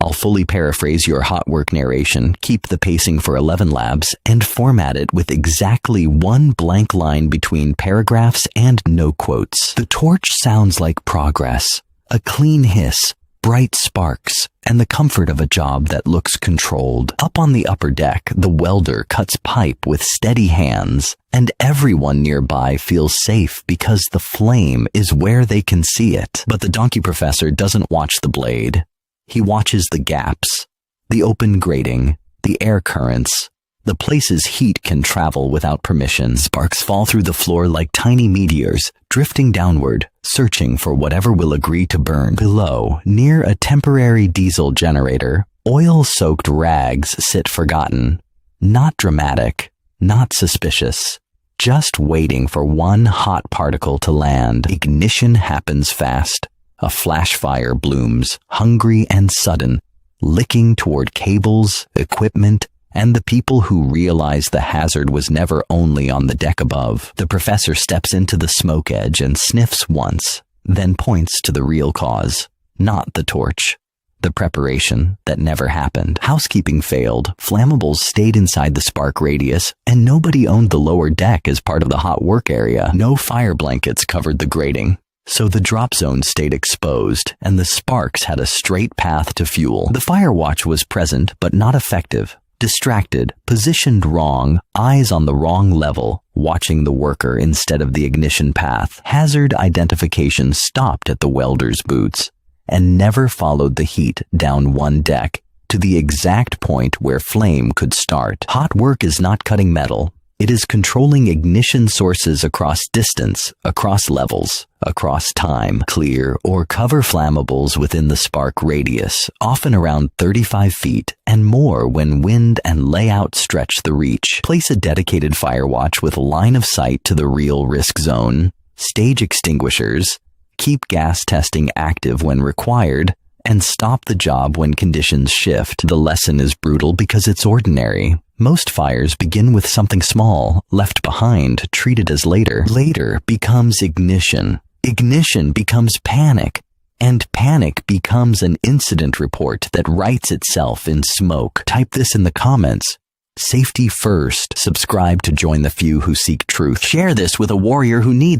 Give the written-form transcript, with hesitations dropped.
I'll fully paraphrase your hot work narration, keep the pacing for 11 labs, and format it with exactly one blank line between paragraphs and no quotes. The torch sounds like progress, a clean hiss, bright sparks, and the comfort of a job that looks controlled. Up on the upper deck, the welder cuts pipe with steady hands, and everyone nearby feels safe because the flame is where they can see it. But the donkey professor doesn't watch the blade. He watches the gaps, the open grating, the air currents, the places heat can travel without permission. Sparks fall through the floor like tiny meteors, drifting downward, searching for whatever will agree to burn. Below, near a temporary diesel generator, oil-soaked rags sit forgotten. Not dramatic, not suspicious, just waiting for one hot particle to land. Ignition happens fast. A flash fire blooms, hungry and sudden, licking toward cables, equipment, and the people who realize the hazard was never only on the deck above. The professor steps into the smoke edge and sniffs once, then points to the real cause, not the torch. The preparation that never happened. Housekeeping failed, flammables stayed inside the spark radius, and nobody owned the lower deck as part of the hot work area. No fire blankets covered the grating. So the drop zone stayed exposed, and the sparks had a straight path to fuel. The fire watch was present, but not effective. Distracted, positioned wrong, eyes on the wrong level, watching the worker instead of the ignition path. Hazard identification stopped at the welder's boots and never followed the heat down one deck to the exact point where flame could start. Hot work is not cutting metal. It is controlling ignition sources across distance, across levels, across time. Clear or cover flammables within the spark radius, often around 35 feet, and more when wind and layout stretch the reach. Place a dedicated fire watch with line of sight to the real risk zone. Stage extinguishers. Keep gas testing active when required, and stop the job when conditions shift. The lesson is brutal because it's ordinary. Most fires begin with something small, left behind, treated as later. Later becomes ignition. Ignition becomes panic. And panic becomes an incident report that writes itself in smoke. Type this in the comments. Safety first. Subscribe to join the few who seek truth. Share this with a warrior who needs